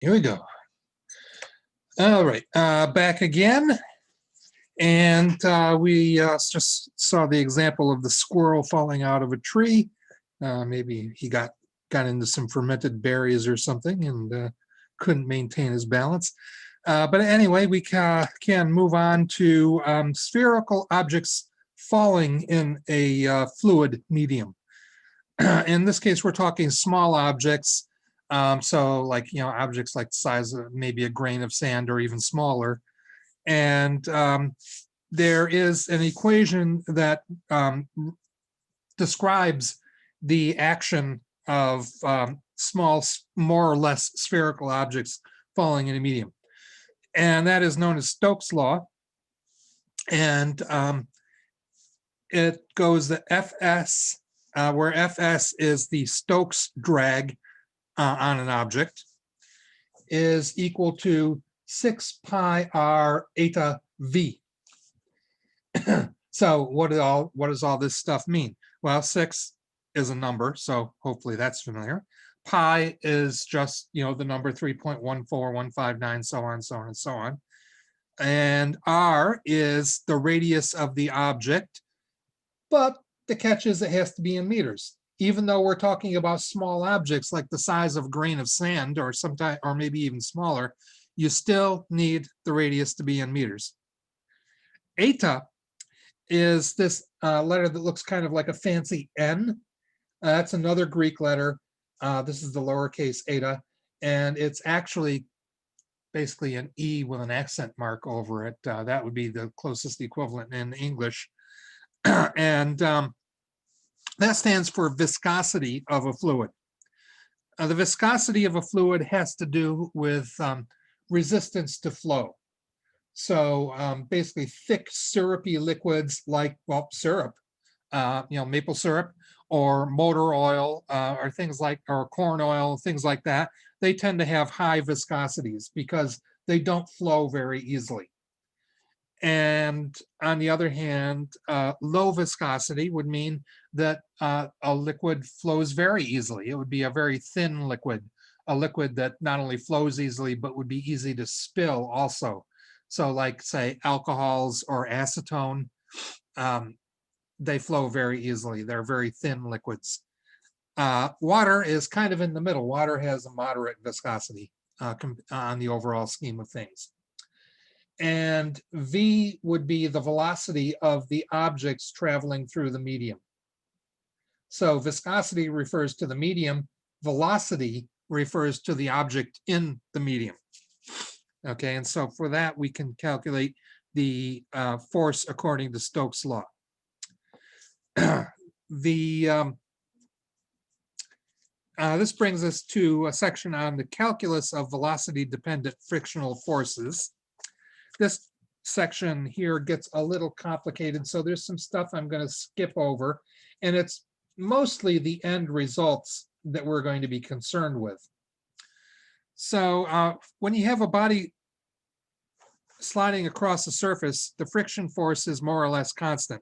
Here we go. All right, back again. And we just saw the example of the squirrel falling out of a tree. Maybe he got into some fermented berries or something and couldn't maintain his balance. But anyway, we can move on to spherical objects falling in a fluid medium. In this case, we're talking small objects. So like, objects like the size of maybe a grain of sand or even smaller. And there is an equation that describes the action of small, more or less spherical objects falling in a medium. And that is known as Stokes Law. And it goes that Fs, where Fs is the Stokes drag on an object, is equal to 6 pi r eta v. So what does all this stuff mean? Well, 6 is a number, so hopefully that's familiar. Pi is just, the number 3.14159, so on, so on, and so on. And r is the radius of the object, but the catch is it has to be in meters. Even though we're talking about small objects like the size of a grain of sand or maybe even smaller, you still need the radius to be in meters. Eta is this letter that looks kind of like a fancy N. That's another Greek letter. This is the lowercase eta, and it's actually basically an E with an accent mark over it. That would be the closest equivalent in English. And that stands for viscosity of a fluid. The viscosity of a fluid has to do with resistance to flow. So basically thick syrupy liquids like, well, syrup, maple syrup or motor oil or things like, or corn oil, things like that, they tend to have high viscosities because they don't flow very easily. And on the other hand, low viscosity would mean that a liquid flows very easily. It would be a very thin liquid, a liquid that not only flows easily, but would be easy to spill also. So like, say, alcohols or acetone, they flow very easily. They're very thin liquids. Water is kind of in the middle. Water has a moderate viscosity on the overall scheme of things. And V would be the velocity of the objects traveling through the medium. So viscosity refers to the medium. Velocity refers to the object in the medium. Okay, and so for that, we can calculate the force according to Stokes' law. This brings us to a section on the calculus of velocity-dependent frictional forces. This section here gets a little complicated, so there's some stuff I'm going to skip over, and it's mostly the end results that we're going to be concerned with. So when you have a body sliding across a surface, the friction force is more or less constant.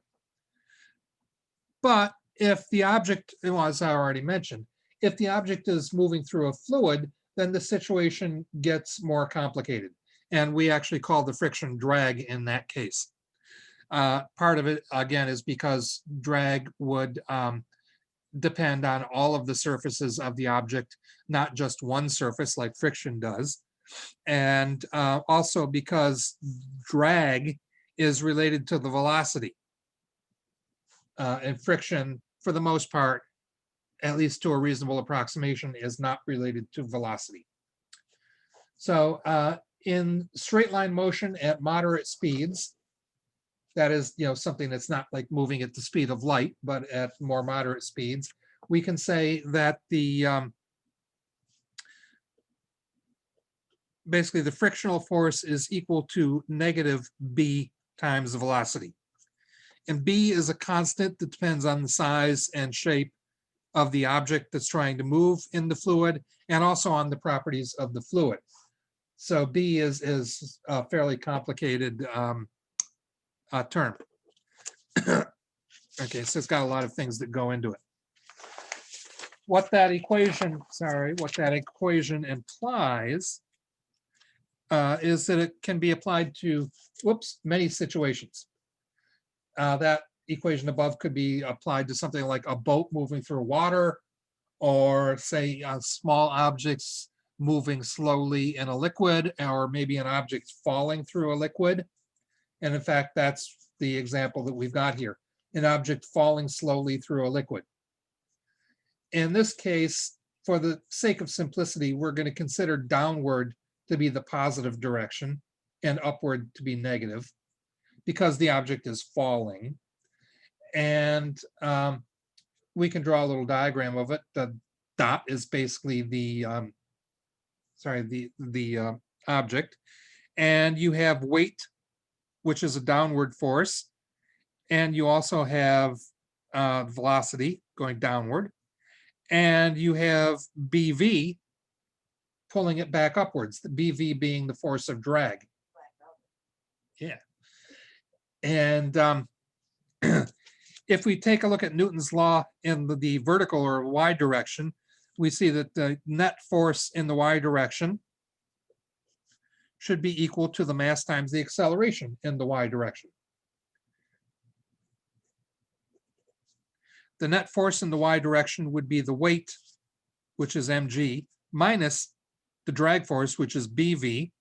But if the object, well, as I already mentioned, if the object is moving through a fluid, then the situation gets more complicated. And we actually call the friction drag in that case. Part of it, again, is because drag would depend on all of the surfaces of the object, not just one surface like friction does. And also because drag is related to the velocity. And friction, for the most part, at least to a reasonable approximation, is not related to velocity. So in straight line motion at moderate speeds, that is, something that's not like moving at the speed of light, but at more moderate speeds, we can say that the basically the frictional force is equal to negative B times the velocity. And B is a constant that depends on the size and shape of the object that's trying to move in the fluid and also on the properties of the fluid. So B is a fairly complicated term. Okay, so it's got a lot of things that go into it. What that equation implies is that it can be applied to, whoops, many situations. That equation above could be applied to something like a boat moving through water, or say small objects moving slowly in a liquid, or maybe an object falling through a liquid. And in fact, that's the example that we've got here, an object falling slowly through a liquid. In this case, for the sake of simplicity, we're going to consider downward to be the positive direction and upward to be negative, because the object is falling. And we can draw a little diagram of it. The dot is basically the object, and you have weight, which is a downward force, and you also have velocity going downward, and you have BV pulling it back upwards, the BV being the force of drag. Yeah. And if we take a look at Newton's law in the vertical or y direction, we see that the net force in the y direction should be equal to the mass times the acceleration in the y direction. The net force in the y direction would be the weight, which is mg, minus the drag force, which is bv,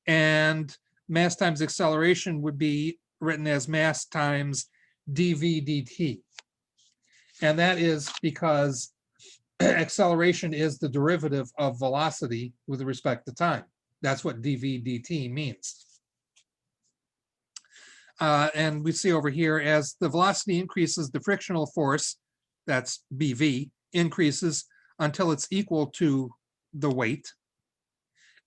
and mass times acceleration would be written as mass times dv dt. And that is because acceleration is the derivative of velocity with respect to time. That's what dv dt means. And we see over here, as the velocity increases, the frictional force, that's bv, increases until it's equal to the weight.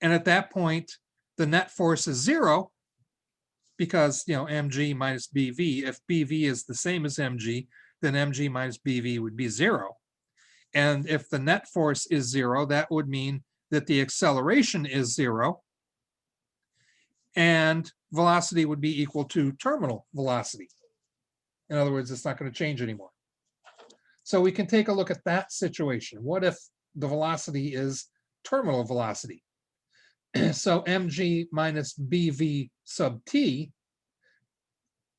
And at that point, the net force is zero, because, you know, mg minus bv. If bv is the same as mg, then mg minus bv would be zero. And if the net force is zero, that would mean that the acceleration is zero, and velocity would be equal to terminal velocity. In other words, it's not going to change anymore. So we can take a look at that situation. What if the velocity is terminal velocity? So mg minus bv sub t,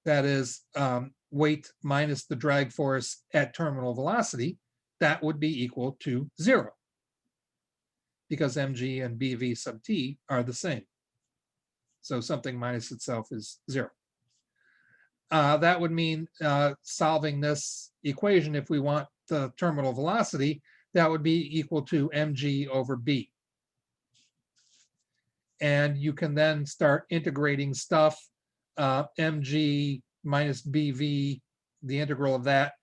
that is weight minus the drag force at terminal velocity, that would be equal to zero, because mg and bv sub t are the same. So something minus itself is zero. That would mean solving this equation, if we want the terminal velocity, that would be equal to mg over b. And you can then start integrating stuff. Mg minus bv, the integral of that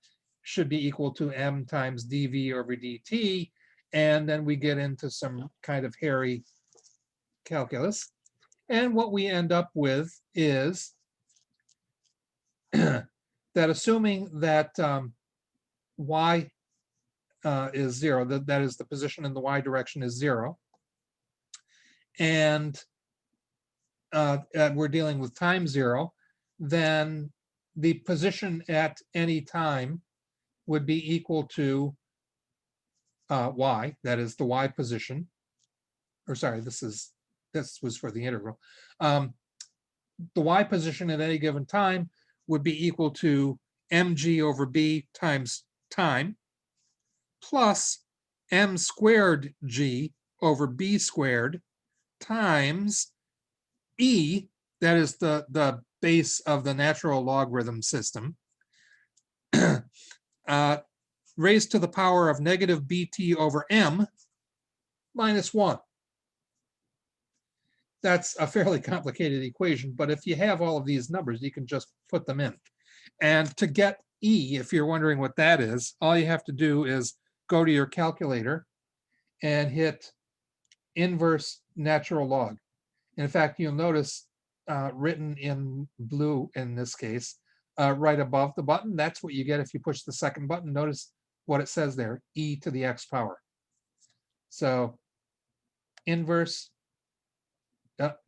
should be equal to m times dv over dt. And then we get into some kind of hairy calculus. And what we end up with is that, assuming that y is zero, that is the position in the y direction is zero, and we're dealing with time zero, then the position at any time would be equal to y, that is the y position, or sorry, this was for the integral. The y position at any given time would be equal to mg over b times time, plus m squared g over b squared times e, that is the base of the natural logarithm system, raised to the power of negative bt over m minus 1. That's a fairly complicated equation, but if you have all of these numbers, you can just put them in. And to get e, if you're wondering what that is, all you have to do is go to your calculator and hit inverse natural log. And in fact, you'll notice written in blue in this case, right above the button, that's what you get if you push the second button. Notice what it says there, e to the x power. So inverse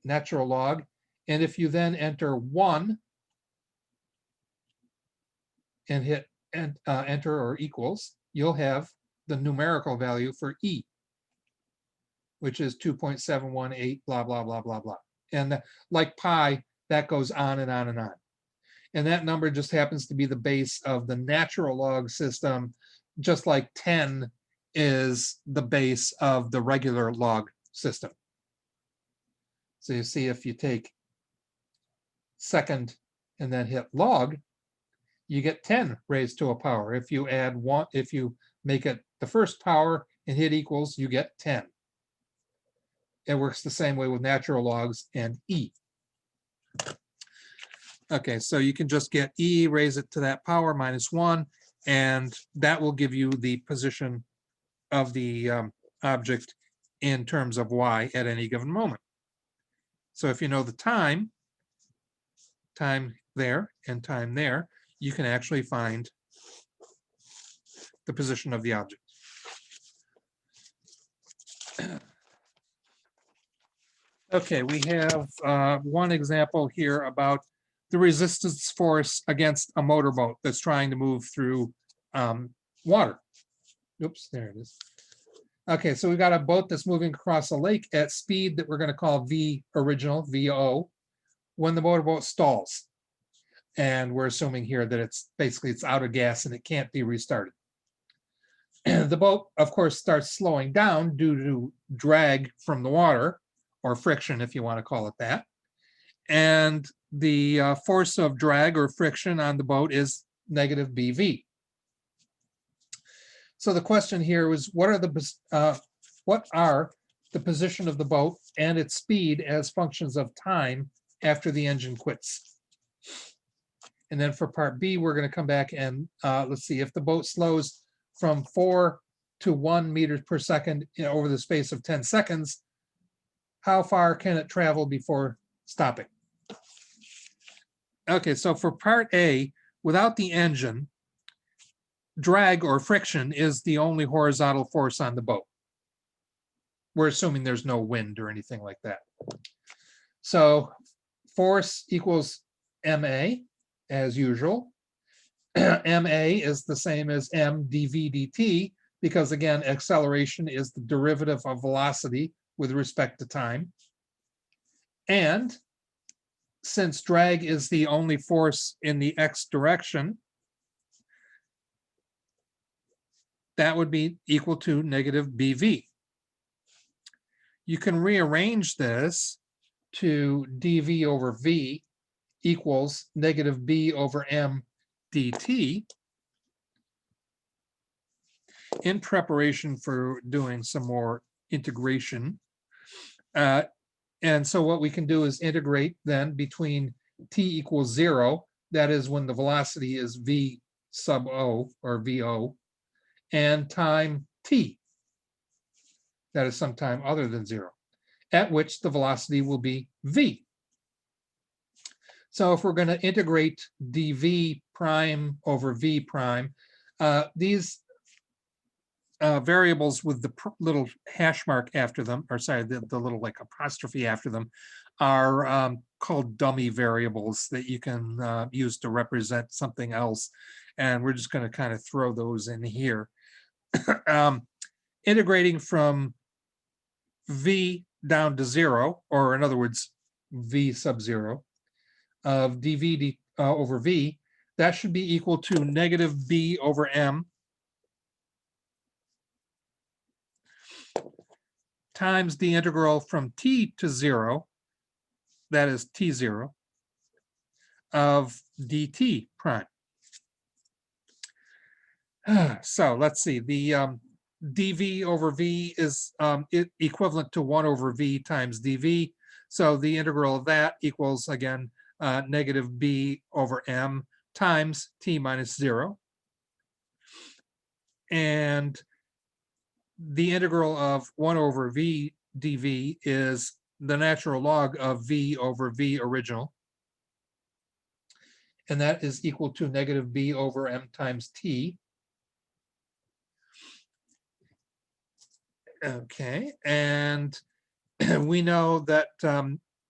natural log. And if you then enter 1 and hit enter or equals, you'll have the numerical value for e. which is 2.718, blah, blah, blah, blah, blah. And like pi, that goes on and on and on. And that number just happens to be the base of the natural log system, just like 10 is the base of the regular log system. So you see, if you take second and then hit log, you get 10 raised to a power. If you add one, if you make it the first power and hit equals, you get 10. It works the same way with natural logs and e. Okay, so you can just get e, raise it to that power minus 1, and that will give you the position of the object in terms of y at any given moment. So if you know the time there and time there, you can actually find the position of the object. Okay, we have one example here about the resistance force against a motorboat that's trying to move through water. Oops, there it is. Okay, so we've got a boat that's moving across a lake at speed that we're going to call V original, VO, when the motorboat stalls. And we're assuming here that it's basically it's out of gas and it can't be restarted. The boat, of course, starts slowing down due to drag from the water, or friction, if you want to call it that. And the force of drag or friction on the boat is negative BV. So the question here was, what are the position of the boat and its speed as functions of time after the engine quits? And then for part B, we're going to come back and let's see, if the boat slows from 4 to 1 meters per second over the space of 10 seconds, how far can it travel before stopping? Okay, so for part A, without the engine, drag or friction is the only horizontal force on the boat. We're assuming there's no wind or anything like that. So force equals MA, as usual. MA is the same as M dV dt, because again, acceleration is the derivative of velocity with respect to time. And since drag is the only force in the x direction, that would be equal to negative BV. You can rearrange this to dV over V equals negative B over M dt in preparation for doing some more integration. And so what we can do is integrate then between t equals 0, that is when the velocity is V sub O or VO, and time t, that is some time other than 0, at which the velocity will be V. So if we're going to integrate dV prime over V prime, these variables with the little hash mark after them, or sorry, the little like apostrophe after them, are called dummy variables that you can use to represent something else. And we're just going to kind of throw those in here. Integrating from V down to 0, or in other words, V sub 0 of dV over V, that should be equal to negative B over M times the integral from t to 0, that is t0, of dt prime. So let's see, the dv over v is equivalent to 1 over v times dv. So the integral of that equals, again, negative b over m times t minus 0. And the integral of 1 over v dv is the natural log of v over v original. And that is equal to negative b over m times t. Okay, and we know that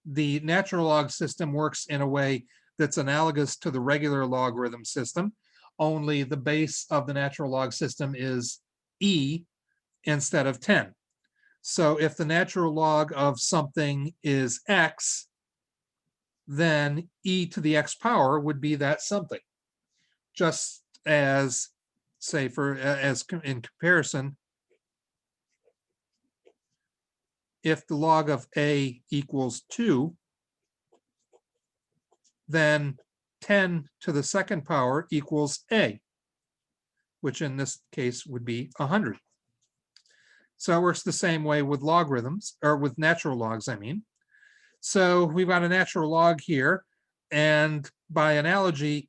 the natural log system works in a way that's analogous to the regular logarithm system, only the base of the natural log system is e instead of 10. So if the natural log of something is x, then e to the x power would be that something. Just as, say, in comparison, if the log of a equals 2, then 10 to the second power equals a, which in this case would be 100. So it works the same way with logarithms, or with natural logs, I mean. So we've got a natural log here, and by analogy,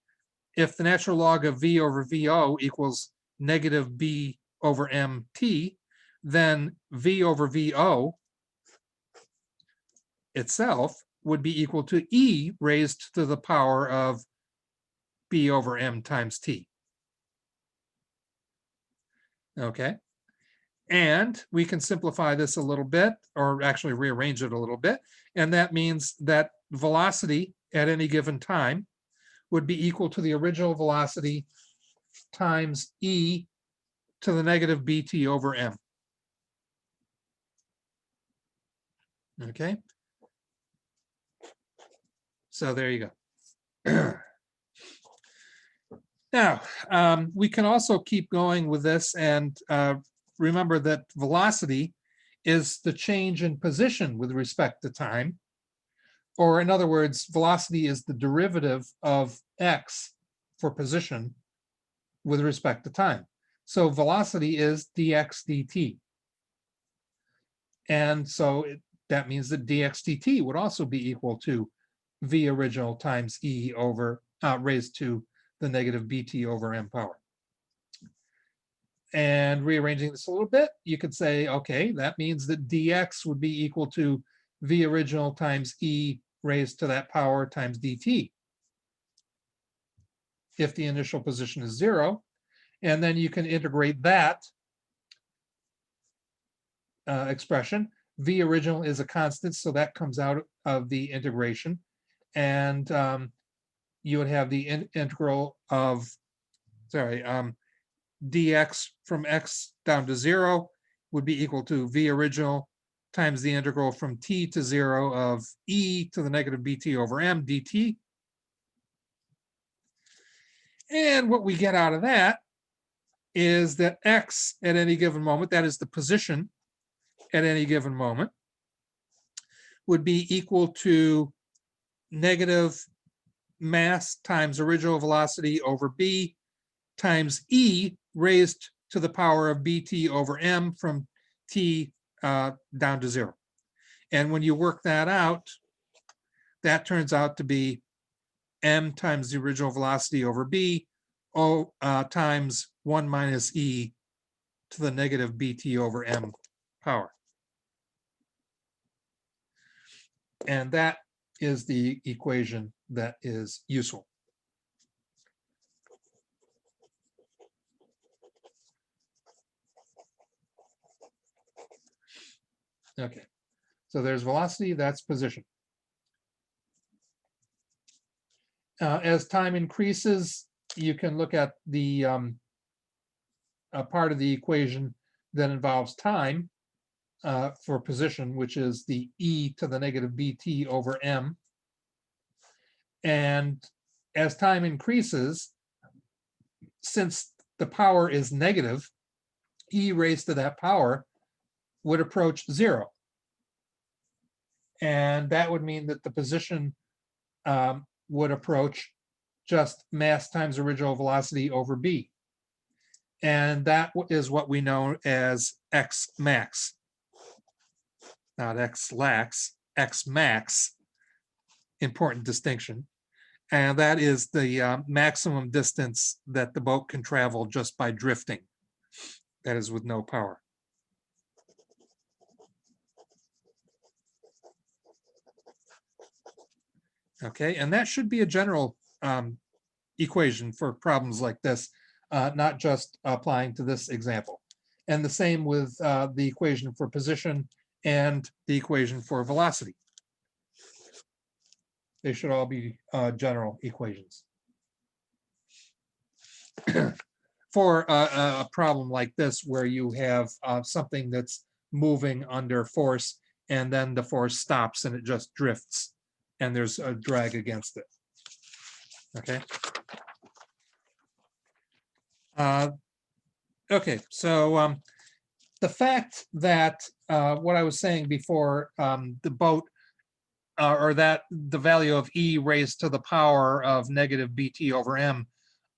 if the natural log of v over vo equals negative b over mt, then v over vo itself would be equal to e raised to the power of b over m times t. Okay. And we can simplify this a little bit, or actually rearrange it a little bit. And that means that velocity at any given time would be equal to the original velocity times e to the negative bt over m. Okay. So there you go. Now, we can also keep going with this, and remember that velocity is the change in position with respect to time. Or in other words, velocity is the derivative of x for position with respect to time. So velocity is dx dt. And so that means that dx dt would also be equal to v original times e over raised to the negative bt over m power. And rearranging this a little bit, you could say, okay, that means that dx would be equal to v original times e raised to that power times dt if the initial position is 0. And then you can integrate that expression. V original is a constant, so that comes out of the integration. And you would have the integral of, dx from x down to 0 would be equal to v original times the integral from t to 0 of e to the negative bt over m dt. And what we get out of that is that x at any given moment, that is the position at any given moment, would be equal to negative mass times original velocity over b times e raised to the power of bt over m from t down to 0. And when you work that out, that turns out to be m times the original velocity over b times 1 minus e to the negative bt over m power. And that is the equation that is useful. Okay, so there's velocity, that's position. As time increases, you can look at the part of the equation that involves time for position, which is the e to the negative bt over m. And as time increases, since the power is negative, e raised to that power would approach 0. And that would mean that the position would approach just mass times original velocity over b. And that is what we know as x max. Not x lax, x max, important distinction. And that is the maximum distance that the boat can travel just by drifting. That is with no power. Okay, and that should be a general equation for problems like this, not just applying to this example. And the same with the equation for position and the equation for velocity. They should all be general equations. For a problem like this, where you have something that's moving under force, and then the force stops and it just drifts, and there's a drag against it. Okay. Okay, so the fact that what I was saying before, the boat, or that the value of E raised to the power of negative BT over M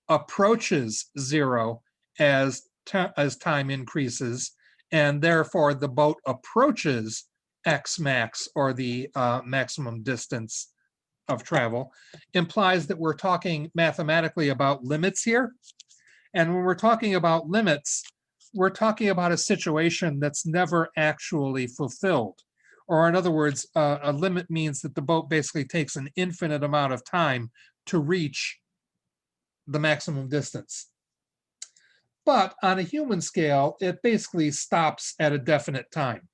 approaches zero as time increases, and therefore the boat approaches X max, or the maximum distance of travel, implies that we're talking mathematically about limits here. And when we're talking about limits, we're talking about a situation that's never actually fulfilled. Or in other words, a limit means that the boat basically takes an infinite amount of time to reach the maximum distance. But on a human scale, it basically stops at a definite time.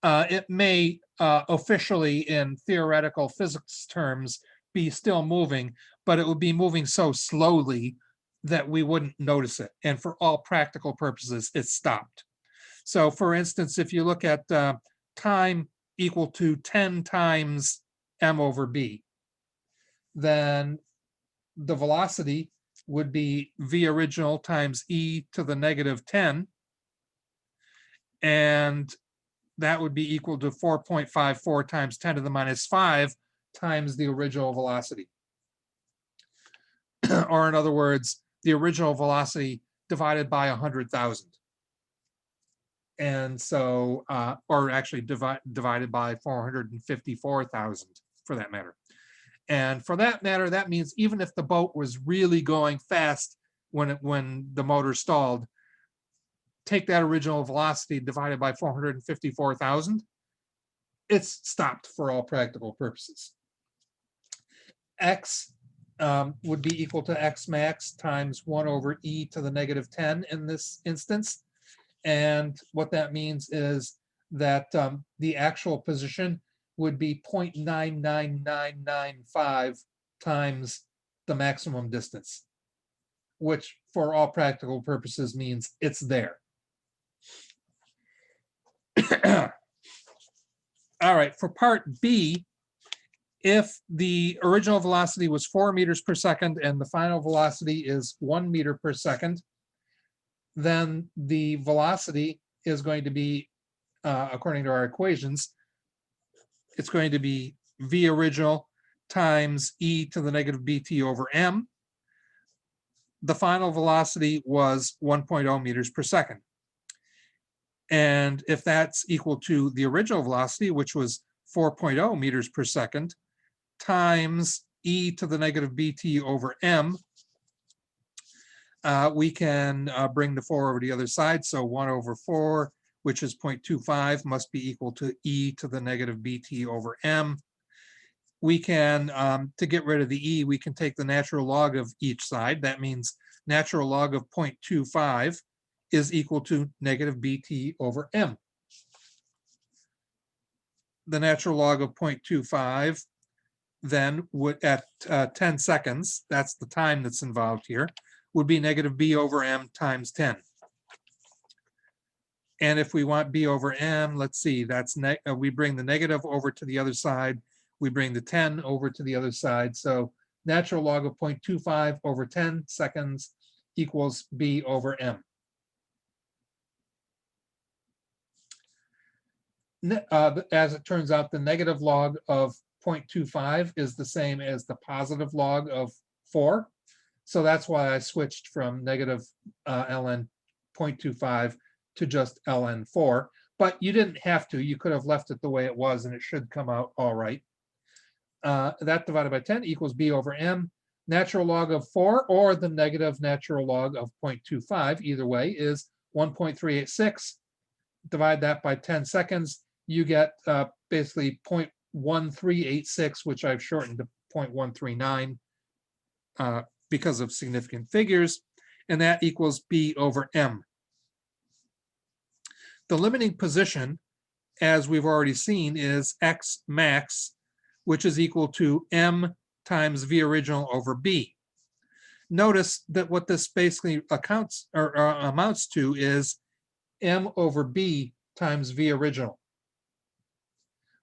It may officially, in theoretical physics terms, be still moving, but it would be moving so slowly that we wouldn't notice it. And for all practical purposes, it's stopped. So for instance, if you look at time equal to 10 times m over b, then the velocity would be v original times e to the negative 10. And that would be equal to 4.54 times 10 to the minus 5 times the original velocity. Or in other words, the original velocity divided by 100,000. And so, or actually divided by 454,000 for that matter. And for that matter, that means even if the boat was really going fast when the motor stalled, take that original velocity divided by 454,000, it's stopped for all practical purposes. X would be equal to x max times 1 over e to the negative 10 in this instance. And what that means is that the actual position would be 0.99995 times the maximum distance, which for all practical purposes means it's there. All right, for part B, if the original velocity was 4 meters per second and the final velocity is 1 meter per second, then the velocity is going to be, according to our equations, it's going to be v original times e to the negative bt over m. The final velocity was 1.0 meters per second. And if that's equal to the original velocity, which was 4.0 meters per second, times e to the negative bt over m, we can bring the 4 over to the other side. So 1 over 4, which is 0.25, must be equal to e to the negative bt over m. We can, to get rid of the e, we can take the natural log of each side. That means natural log of 0.25 is equal to negative bt over m. The natural log of 0.25 then would, at 10 seconds, that's the time that's involved here, would be negative b over m times 10. And if we want b over m, let's see, that's we bring the negative over to the other side, we bring the 10 over to the other side. So natural log of 0.25 over 10 seconds equals b over m. As it turns out, the negative log of 0.25 is the same as the positive log of 4. So that's why I switched from negative ln 0.25 to just ln 4. But you didn't have to. You could have left it the way it was, and it should come out all right. That divided by 10 equals b over m. Natural log of 4 or the negative natural log of 0.25, either way, is 1.386. Divide that by 10 seconds. You get basically 0.1386, which I've shortened to 0.139 because of significant figures, and that equals b over m. The limiting position, as we've already seen, is x max, which is equal to m times v original over b. Notice that what this basically amounts to is m over b times V original.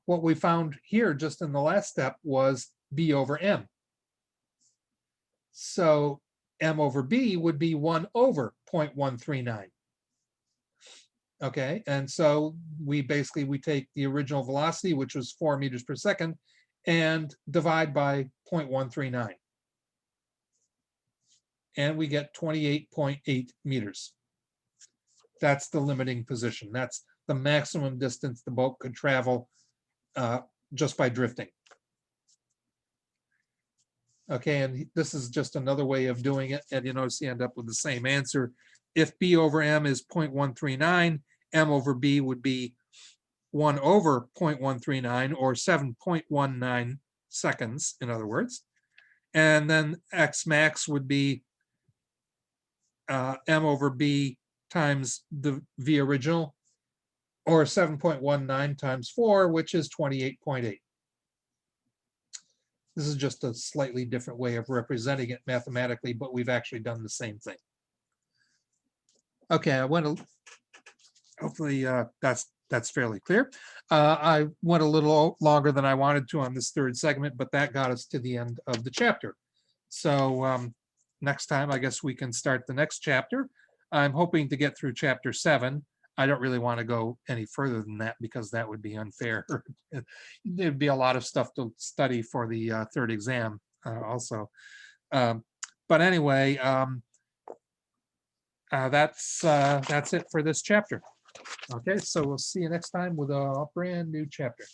What we found here just in the last step was B over M. So M over B would be 1 over 0.139. Okay, and so we take the original velocity, which was 4 meters per second, and divide by 0.139. And we get 28.8 meters. That's the limiting position. That's the maximum distance the boat could travel just by drifting. Okay, and this is just another way of doing it. And you notice you end up with the same answer. If B over M is 0.139, M over B would be 1 over 0.139, or 7.19 seconds, in other words. And then X max would be M over B times the V original, or 7.19 times 4, which is 28.8. This is just a slightly different way of representing it mathematically, but we've actually done the same thing. Okay, I went hopefully that's fairly clear. I went a little longer than I wanted to on this third segment, but that got us to the end of the chapter. So next time, I guess we can start the next chapter. I'm hoping to get through chapter 7. I don't really want to go any further than that because that would be unfair. There'd be a lot of stuff to study for the third exam also. But anyway, that's it for this chapter. Okay, so we'll see you next time with a brand new chapter.